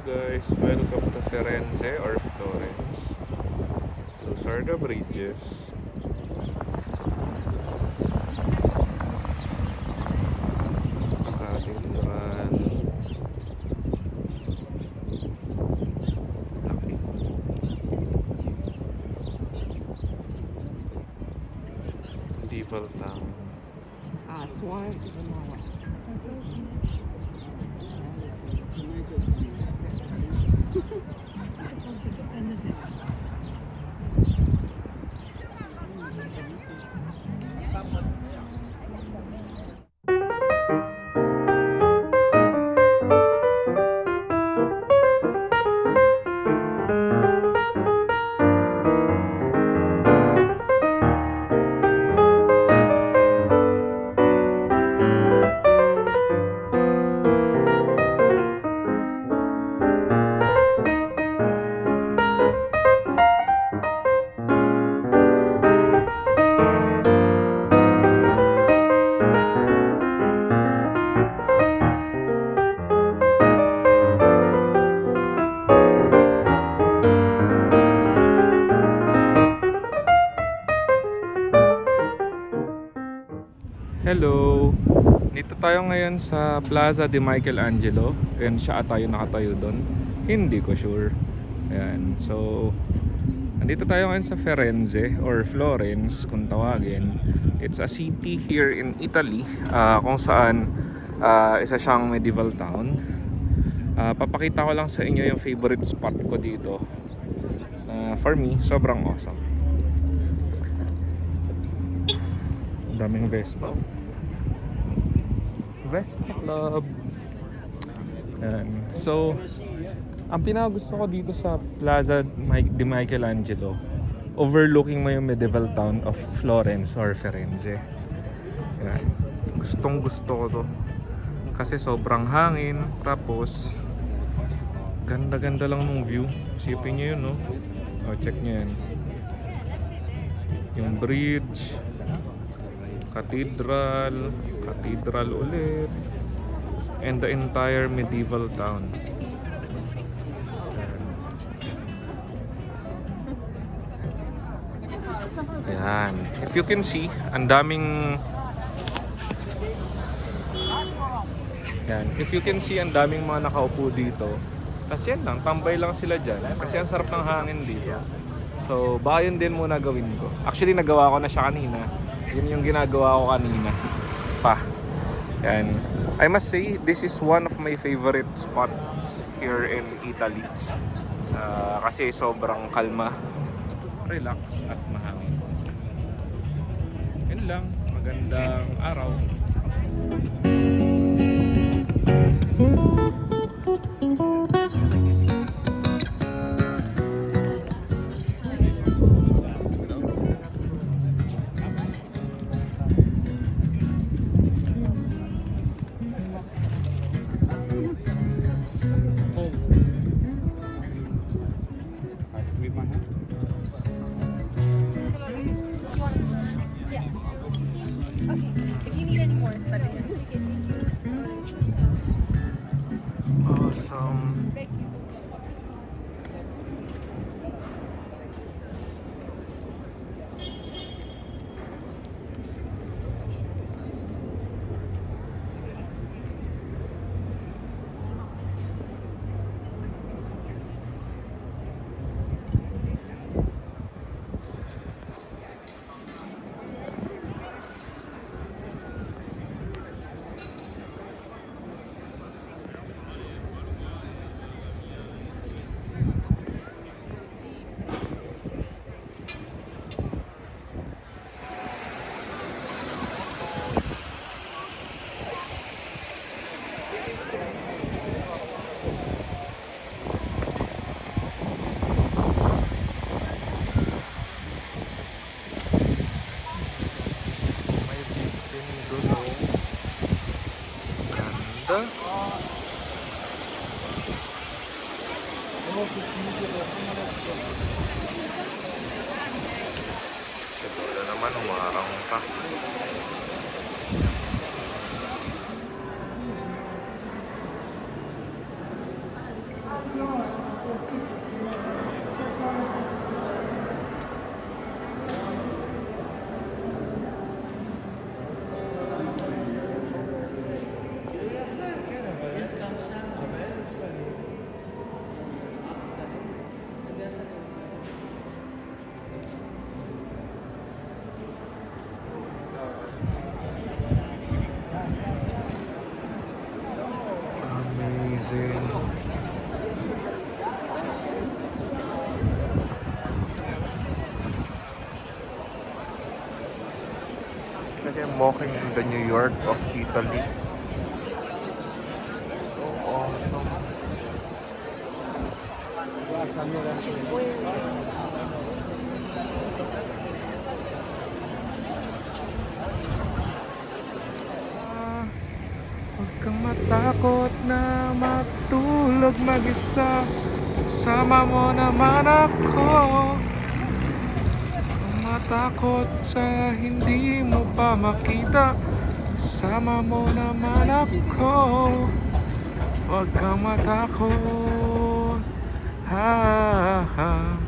guys, welcome to Firenze or Florence. Those are the bridges. Cathedral. Medieval town. Swire di Gumawa. Hello! Dito tayo ngayon sa Plaza de Michelangelo. Ayan siya tayo nakatayo doon. Hindi ko sure. Ayan. So, nandito tayo ngayon sa Firenze or Florence kung tawagin. It's a city here in Italy kung saan isa siyang medieval town. Papakita ko lang sa inyo yung favorite spot ko dito. For me, sobrang awesome. Daming Vespa. Vespa Club. Ayan. So, ang pinakagusto ko dito sa Plaza de Michelangelo, overlooking mo yung medieval town of Florence or Firenze. Ayan. Gustong gusto ko to. Kasi sobrang hangin. Tapos, ganda-ganda lang ng view. Isipin nyo yun, no? O, check nyo yan. Yung bridge. Cathedral ulit, and the entire medieval town. Ayan. If you can see, ang daming mga nakaupo dito. Kasi yan lang, tambay lang sila dyan. Kasi ang sarap ng hangin dito. So, baka yun din muna gawin ko. Actually, nagawa ko na siya kanina. Yun yung ginagawa ko kanina pa. Yan. I must say, this is one of my favorite spots here in Italy. Kasi sobrang kalma, relax at mahangin. Yun lang. Magandang araw. Awesome. Siguro naman umarang pa. I'm walking in the New York of Italy. So awesome. Huwag kang matakot na matulog mag-isa. Sama mo naman ako. Huwag matakot sa hindi mo pa makita. Sama mo naman ako. Huwag kang matakot. Ha, ha.